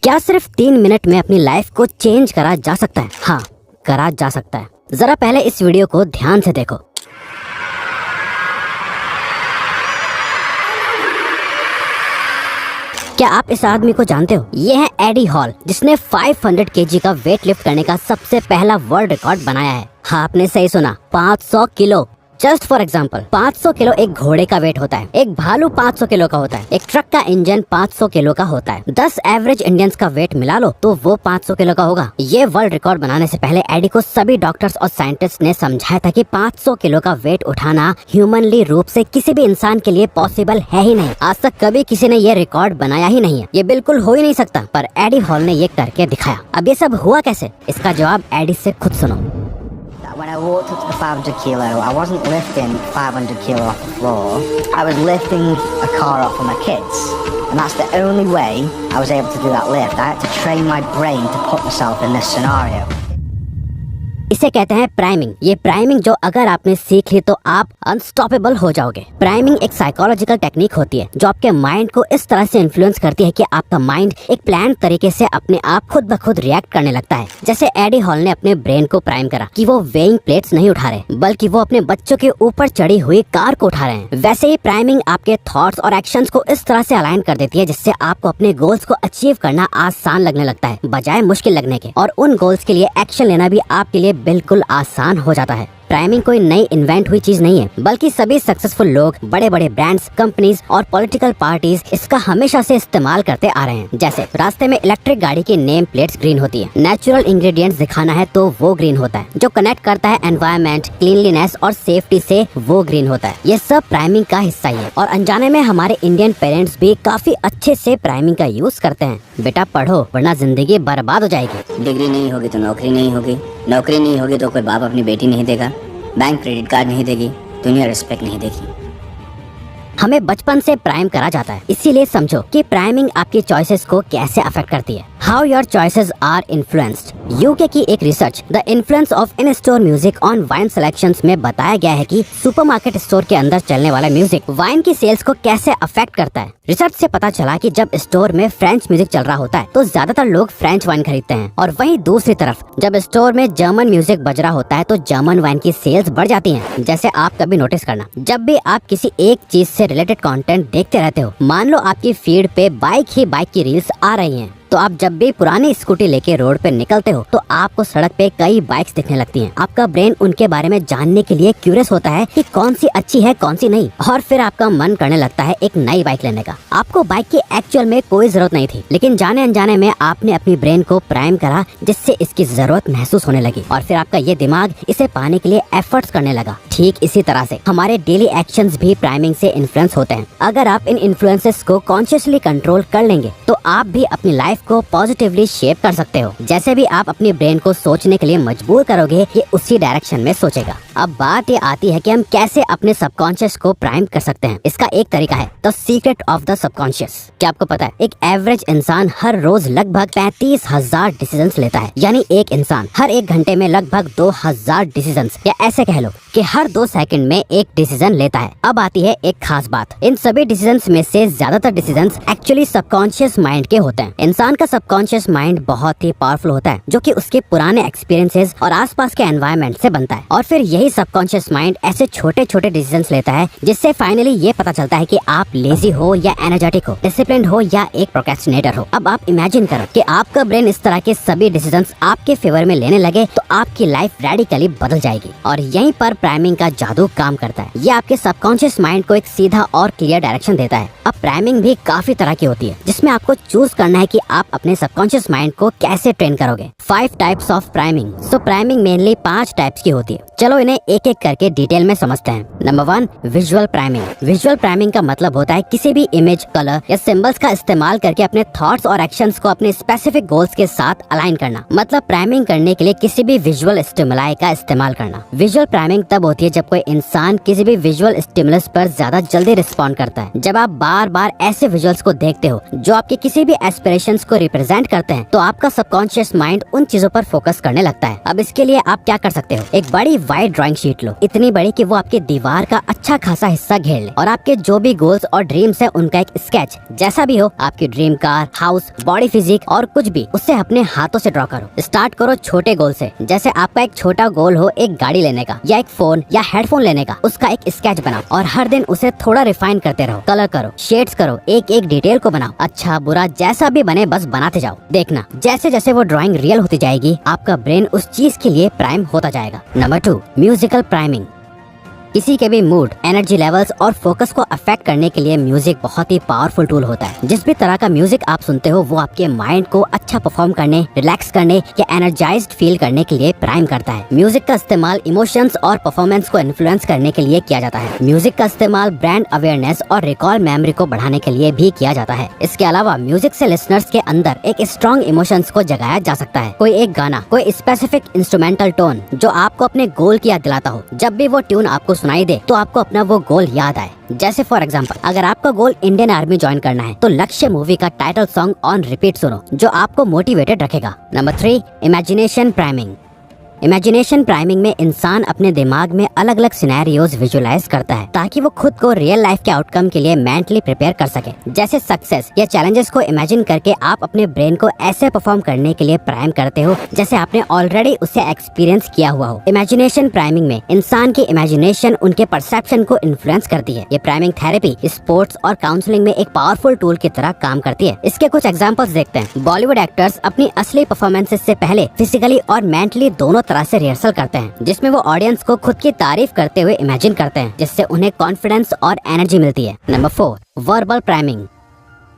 क्या सिर्फ 3 मिनट में अपनी लाइफ को चेंज करा जा सकता है? हाँ, करा जा सकता है। जरा पहले इस वीडियो को ध्यान से देखो। क्या आप इस आदमी को जानते हो? ये है एडी हॉल, जिसने 500 केजी का वेट लिफ्ट करने का सबसे पहला वर्ल्ड रिकॉर्ड बनाया है। हाँ, आपने सही सुना, 500 kilo. Just for example, 500 kilo एक घोड़े का वेट होता है, एक भालू 500 किलो का होता है, एक ट्रक का इंजन 500 किलो का होता है। 10 एवरेज इंडियंस का वेट मिला लो तो वो 500 किलो का होगा। ये वर्ल्ड रिकॉर्ड बनाने से पहले एडी को सभी डॉक्टर्स और साइंटिस्ट ने समझाया था कि 500 किलो का वेट उठाना ह्यूमनली रूप से किसी भी इंसान के लिए पॉसिबल है ही नहीं। आज तक कभी किसी ने ये रिकॉर्ड बनाया ही नहीं है, ये बिल्कुल हो ही नहीं सकता। पर एडी हॉल ने ये करके दिखाया। अब ये सब हुआ कैसे? इसका जवाब एडी से खुद सुनो। When I walked up to the 500 kilo, I wasn't lifting 500 kilo off the floor. I was lifting a car off for my kids. And that's the only way I was able to do that lift. I had to train my brain to put myself in this scenario. इसे कहते हैं priming. ये priming जो अगर आपने सीख ली तो आप अनस्टॉपेबल हो जाओगे। प्राइमिंग एक साइकोलॉजिकल टेक्निक होती है जो आपके माइंड को इस तरह से इन्फ्लुएंस करती है कि आपका माइंड एक प्लान तरीके से अपने आप खुद ब खुद रिएक्ट करने लगता है। जैसे एडी हॉल ने अपने ब्रेन को प्राइम करा कि वो वेइंग प्लेट्स नहीं उठा रहे, बल्कि वो अपने बच्चों के ऊपर चढ़ी हुई कार को उठा रहे हैं। वैसे ही प्राइमिंग आपके थॉट्स और एक्शंस को इस तरह से अलाइन कर देती है जिससे आपको अपने गोल्स को अचीव करना आसान लगने लगता है बजाय मुश्किल लगने के, और उन गोल्स के लिए एक्शन लेना भी आपके लिए बिल्कुल आसान हो जाता है। प्राइमिंग कोई नई इन्वेंट हुई चीज नहीं है, बल्कि सभी सक्सेसफुल लोग, बड़े बड़े ब्रांड्स, कंपनीज और पॉलिटिकल पार्टीज इसका हमेशा से इस्तेमाल करते आ रहे हैं। जैसे रास्ते में इलेक्ट्रिक गाड़ी की नेम प्लेट्स ग्रीन होती है, नेचुरल इंग्रेडिएंट्स दिखाना है तो वो ग्रीन होता है, जो कनेक्ट करता है एनवायरनमेंट, क्लीनलीनेस और सेफ्टी से वो ग्रीन होता है। ये सब प्राइमिंग का हिस्सा ही है, और अनजाने में हमारे इंडियन पेरेंट्स भी काफी अच्छे से प्राइमिंग का यूज करते हैं। बेटा पढ़ो वरना जिंदगी बर्बाद हो जाएगी। डिग्री नहीं होगी तो नौकरी नहीं होगी, नौकरी नहीं होगी तो कोई बाप अपनी बेटी नहीं देगा, बैंक क्रेडिट कार्ड नहीं देगी, दुनिया रिस्पेक्ट नहीं देगी। हमें बचपन से प्राइम करा जाता है, इसीलिए समझो कि प्राइमिंग आपकी चॉइसेस को कैसे अफेक्ट करती है। How your choices are influenced. UK की एक research the influence of in store music on wine selections में बताया गया है कि सुपरमार्केट स्टोर के अंदर चलने वाला म्यूजिक वाइन की सेल्स को कैसे अफेक्ट करता है। रिसर्च से पता चला कि जब स्टोर में फ्रेंच म्यूजिक चल रहा होता है तो ज्यादातर लोग फ्रेंच वाइन खरीदते हैं, और वहीं दूसरी तरफ जब स्टोर में जर्मन म्यूजिक बज रहा होता है तो जर्मन वाइन की सेल्स बढ़ जाती हैं। जैसे आप कभी नोटिस करना, जब भी आप किसी एक चीज से रिलेटेड कंटेंट देखते रहते हो, मान लो आपकी फीड पे बाइक की रील्स आ रही हैं, तो आप जब भी पुरानी स्कूटी लेके रोड पे निकलते हो तो आपको सड़क पे कई बाइक्स दिखने लगती हैं। आपका ब्रेन उनके बारे में जानने के लिए क्यूरियस होता है कि कौन सी अच्छी है कौन सी नहीं, और फिर आपका मन करने लगता है एक नई बाइक लेने का। आपको बाइक की एक्चुअल में कोई जरूरत नहीं थी, लेकिन जाने अनजाने में आपने अपनी ब्रेन को प्राइम करा जिससे इसकी जरूरत महसूस होने लगी, और फिर आपका ये दिमाग इसे पाने के लिए एफर्ट्स करने लगा। ठीक इसी तरह से हमारे डेली एक्शंस भी प्राइमिंग से इन्फ्लुएंस होते हैं। अगर आप इन इन्फ्लुएंसेस को कॉन्शियसली कंट्रोल कर लेंगे तो आप भी अपनी लाइफ को पॉजिटिवली शेप कर सकते हो। जैसे भी आप अपने ब्रेन को सोचने के लिए मजबूर करोगे, ये उसी डायरेक्शन में सोचेगा। अब बात ये आती है कि हम कैसे अपने सबकॉन्शियस को प्राइम कर सकते हैं। इसका एक तरीका है the secret of the subconscious. क्या आपको पता है एक एवरेज इंसान हर रोज लगभग 35,000 डिसीजंस लेता है, यानी एक इंसान हर 1 घंटे में लगभग 2,000 डिसीजंस, या ऐसे कह लो कि हर 2 सेकंड में एक डिसीजन लेता है। अब आती है एक खास बात, इन सभी डिसीजंस में से ज्यादातर डिसीजंस एक्चुअली सबकॉन्शियस माइंड के होते हैं। इंसान का सबकॉन्शियस माइंड बहुत ही पावरफुल होता है, जो कि उसके पुराने एक्सपीरियंसेस और आसपास के एनवायरनमेंट से बनता है, और फिर यही सबकॉन्शियस माइंड ऐसे छोटे छोटे डिसीजंस लेता है जिससे फाइनली ये पता चलता है कि आप लेजी हो या एनर्जेटिक हो, डिसिप्लिन्ड हो या एक प्रोक्रेस्टिनेटर हो। अब आप इमेजिन करो कि आपका ब्रेन इस तरह के सभी डिसीजंस आपके फेवर में लेने लगे तो आपकी लाइफ रेडिकली बदल जाएगी, और यहीं पर प्राइमिंग का जादू काम करता है। ये आपके सबकॉन्शियस माइंड को एक सीधा और क्लियर डायरेक्शन देता है। अब प्राइमिंग भी काफी तरह की होती है, जिसमें आपको चूज करना है कि आप अपने सबकॉन्शियस माइंड को कैसे ट्रेन करोगे। 5 types of priming. So priming mainly 5 types की होती है। चलो इन्हें एक एक करके डिटेल में समझते हैं। Number 1, visual priming. Visual priming का मतलब होता है किसी भी इमेज, कलर या सिंबल्स का इस्तेमाल करके अपने थॉट्स और एक्शंस को अपने स्पेसिफिक गोल्स के साथ अलाइन करना। मतलब प्राइमिंग करने के लिए किसी भी विजुअल स्टिमुलाई का इस्तेमाल करना। विजुअल प्राइमिंग तब होती है जब कोई इंसान किसी भी विजुअल स्टिमुलस पर ज्यादा जल्दी रिस्पॉन्ड करता है। जब आप बार बार ऐसे विजुअल्स को देखते हो जो आपके किसी भी एस्पिरेशंस को रिप्रेजेंट करते हैं, तो आपका सबकॉन्शियस माइंड उन चीजों पर फोकस करने लगता है। अब इसके लिए आप क्या कर सकते हो, एक बड़ी वाइड ड्राइंग शीट लो, इतनी बड़ी कि वो आपकी दीवार का अच्छा खासा हिस्सा घेर ले, और आपके जो भी गोल्स और ड्रीम्स है उनका एक स्केच, जैसा भी हो, आपकी dream car, house, body physique और कुछ भी, उससे अपने हाथों से ड्रॉ करो। स्टार्ट करो छोटे गोल से, जैसे आपका एक छोटा गोल हो एक गाड़ी लेने का या एक फोन या हेडफोन लेने का, उसका एक स्केच बनाओ और हर दिन उसे थोड़ा रिफाइन करते रहो, कलर करो, शेड्स करो, एक एक डिटेल को बनाओ, अच्छा बुरा जैसा भी बने बस बनाते जाओ। देखना जैसे जैसे वो ड्राइंग रियल होती जाएगी आपका ब्रेन उस चीज के लिए प्राइम होता जाएगा। Number 2, musical priming. किसी के भी मूड, एनर्जी लेवल्स और फोकस को अफेक्ट करने के लिए म्यूजिक बहुत ही पावरफुल टूल होता है। जिस भी तरह का म्यूजिक आप सुनते हो वो आपके माइंड को अच्छा परफॉर्म करने, रिलैक्स करने या एनर्जाइज्ड फील करने के लिए प्राइम करता है। म्यूजिक का इस्तेमाल इमोशंस और परफॉर्मेंस को इन्फ्लुएंस करने के लिए किया जाता है। म्यूजिक का इस्तेमाल ब्रांड अवेयरनेस और रिकॉल मेमोरी को बढ़ाने के लिए भी किया जाता है। इसके अलावा म्यूजिक से लिसनर्स के अंदर एक स्ट्रॉन्ग इमोशंस को जगाया जा सकता है। कोई एक गाना, कोई स्पेसिफिक इंस्ट्रूमेंटल टोन जो आपको अपने गोल की याद दिलाता हो, जब भी वो ट्यून आपको सुनाई दे तो आपको अपना वो गोल याद आए। जैसे फॉर एग्जांपल, अगर आपका गोल इंडियन आर्मी ज्वाइन करना है तो लक्ष्य मूवी का टाइटल सॉन्ग ऑन रिपीट सुनो जो आपको मोटिवेटेड रखेगा। Number 3, imagination priming. Imagination priming में इंसान अपने दिमाग में अलग अलग सिनेरियोज विजुअलाइज करता है ताकि वो खुद को रियल लाइफ के आउटकम के लिए मेंटली प्रिपेयर कर सके। जैसे सक्सेस या चैलेंजेस को इमेजिन करके आप अपने ब्रेन को ऐसे परफॉर्म करने के लिए प्राइम करते हो जैसे आपने ऑलरेडी उसे एक्सपीरियंस किया हुआ हो। इमेजिनेशन प्राइमिंग में इंसान की इमेजिनेशन उनके परसेप्शन को इन्फ्लुएंस करती है। ये प्राइमिंग थेरेपी, स्पोर्ट्स और काउंसलिंग में एक पावरफुल टूल की तरह काम करती है। इसके कुछ एग्जाम्पल्स देखते हैं। बॉलीवुड एक्टर्स अपनी असली परफॉर्मेंसेस से पहले फिजिकली और मेंटली दोनों तरह से रिहर्सल करते हैं, जिसमें वो ऑडियंस को खुद की तारीफ करते हुए इमेजिन करते हैं, जिससे उन्हें कॉन्फिडेंस और एनर्जी मिलती है। Number 4, verbal priming.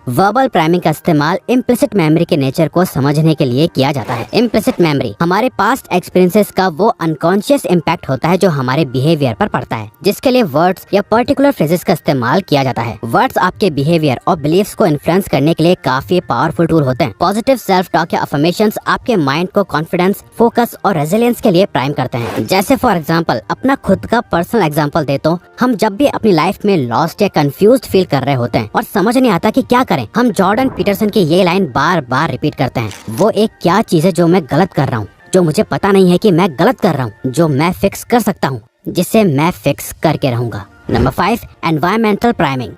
Verbal priming का इस्तेमाल इम्प्लिसिट मेमोरी के नेचर को समझने के लिए किया जाता है। इम्प्लिसिट मेमोरी हमारे पास्ट एक्सपीरियंसेस का वो अनकॉन्शियस इम्पैक्ट होता है जो हमारे बिहेवियर पर पड़ता है, जिसके लिए वर्ड्स या पर्टिकुलर फ्रेजेस का इस्तेमाल किया जाता है। वर्ड्स आपके बिहेवियर और बिलीफ्स को इन्फ्लुएंस करने के लिए काफी पावरफुल टूल होते हैं। पॉजिटिव सेल्फ टॉक या अफर्मेशंस आपके माइंड को कॉन्फिडेंस, फोकस और रेजिलियंस के लिए प्राइम करते हैं। जैसे फॉर एग्जाम्पल, अपना खुद का पर्सनल एग्जाम्पल देता हूँ, हम जब भी अपनी लाइफ में लॉस्ट या कंफ्यूज्ड फील कर रहे होते हैं और समझ नहीं आता कि क्या करें, हम जॉर्डन पीटरसन की ये लाइन बार बार रिपीट करते हैं, वो एक क्या चीज है जो मैं गलत कर रहा हूँ, जो मुझे पता नहीं है कि मैं गलत कर रहा हूँ, जो मैं फिक्स कर सकता हूँ, जिसे मैं फिक्स करके रहूंगा। Number 5, environmental priming.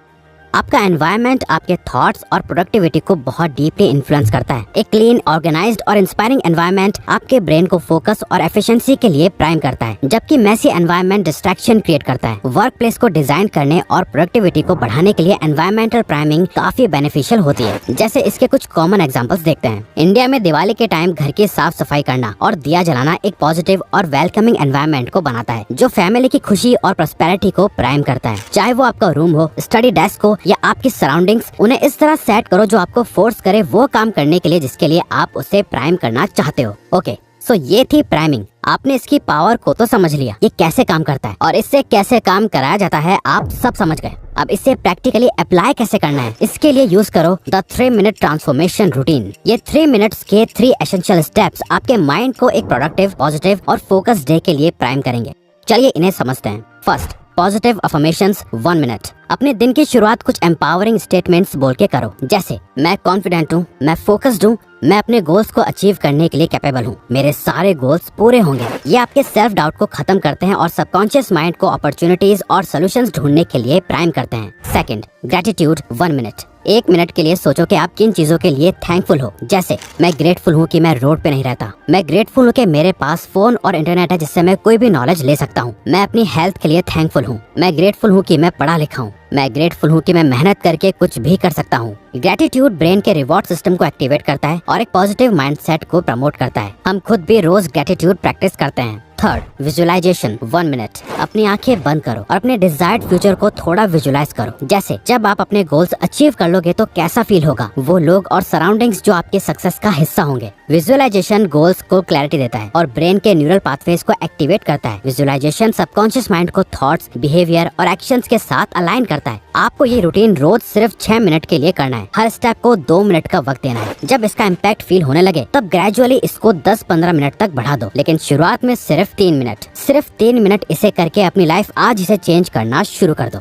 आपका एनवायरनमेंट आपके थॉट्स और प्रोडक्टिविटी को बहुत डीपली इन्फ्लुएंस करता है। एक क्लीन, ऑर्गेनाइज्ड और इंस्पायरिंग एनवायरनमेंट आपके ब्रेन को फोकस और एफिशिएंसी के लिए प्राइम करता है, जबकि मेसी एनवायरनमेंट डिस्ट्रैक्शन क्रिएट करता है। वर्क प्लेस को डिजाइन करने और प्रोडक्टिविटी को बढ़ाने के लिए एनवायरमेंटल प्राइमिंग काफी बेनिफिशियल होती है। जैसे इसके कुछ कॉमन एग्जाम्पल्स देखते हैं। इंडिया में दिवाली के टाइम घर की साफ सफाई करना और दिया जलाना एक पॉजिटिव और वेलकमिंग एनवायरनमेंट को बनाता है, जो फैमिली की खुशी और प्रॉस्पेरिटी को प्राइम करता है। चाहे वो आपका रूम हो, स्टडी डेस्क हो या आपकी सराउंडिंग्स, उन्हें इस तरह सेट करो जो आपको फोर्स करे वो काम करने के लिए जिसके लिए आप उसे प्राइम करना चाहते हो। ओके, सो ये थी प्राइमिंग। आपने इसकी पावर को तो समझ लिया, ये कैसे काम करता है और इससे कैसे काम कराया जाता है आप सब समझ गए। अब इसे प्रैक्टिकली अप्लाई कैसे करना है, इसके लिए यूज करो द 3 मिनट ट्रांसफॉर्मेशन रूटीन। ये 3 मिनट्स के 3 एसेंशियल स्टेप्स आपके माइंड को एक प्रोडक्टिव, पॉजिटिव और फोकस डे के लिए प्राइम करेंगे। चलिए इन्हें समझते हैं। First, positive affirmations 1 minute. अपने दिन की शुरुआत कुछ एम्पावरिंग स्टेटमेंट्स बोल के करो, जैसे मैं कॉन्फिडेंट हूँ, मैं फोकस्ड हूँ, मैं अपने गोल्स को अचीव करने के लिए कैपेबल हूँ, मेरे सारे गोल्स पूरे होंगे। ये आपके सेल्फ डाउट को खत्म करते हैं और सबकॉन्शियस माइंड को अपॉर्चुनिटीज और सॉल्यूशंस ढूंढने के लिए प्राइम करते हैं। Second, gratitude 1 minute. 1 मिनट के लिए सोचो कि आप किन चीजों के लिए थैंकफुल हो, जैसे मैं ग्रेटफुल हूँ कि मैं रोड पे नहीं रहता, मैं ग्रेटफुल हूँ कि मेरे पास फोन और इंटरनेट है जिससे मैं कोई भी नॉलेज ले सकता हूँ, मैं अपनी हेल्थ के लिए थैंकफुल हूँ, मैं ग्रेटफुल हूँ कि मैं पढ़ा लिखा हूँ, मैं ग्रेटफुल हूँ कि मैं मेहनत करके कुछ भी कर सकता हूँ। ग्रेटिट्यूड ब्रेन के रिवॉर्ड सिस्टम को एक्टिवेट करता है और एक पॉजिटिव माइंडसेट को प्रमोट करता है। हम खुद भी रोज ग्रेटिट्यूड प्रैक्टिस करते हैं। Third, visualization 1 minute. अपनी आंखें बंद करो और अपने डिजायर्ड फ्यूचर को थोड़ा विजुअलाइज करो। जैसे जब आप अपने गोल्स अचीव कर लोगे तो कैसा फील होगा, वो लोग और सराउंडिंग्स जो आपके सक्सेस का हिस्सा होंगे। विजुअलाइजेशन गोल्स को क्लैरिटी देता है और ब्रेन के न्यूरल पाथवेज को एक्टिवेट करता है। विजुअलाइजेशन सबकॉन्शियस माइंड को थॉट्स, बिहेवियर और एक्शंस के साथ अलाइन करता है। आपको ये रूटीन रोज सिर्फ 6 मिनट के लिए करना है। हर स्टेप को 2 मिनट का वक्त देना है। जब इसका इम्पैक्ट फील होने लगे तब ग्रेजुअली इसको 10-15 मिनट तक बढ़ा दो, लेकिन शुरुआत में सिर्फ 3 मिनट। सिर्फ 3 मिनट इसे करके अपनी लाइफ आज इसे चेंज करना शुरू कर दो।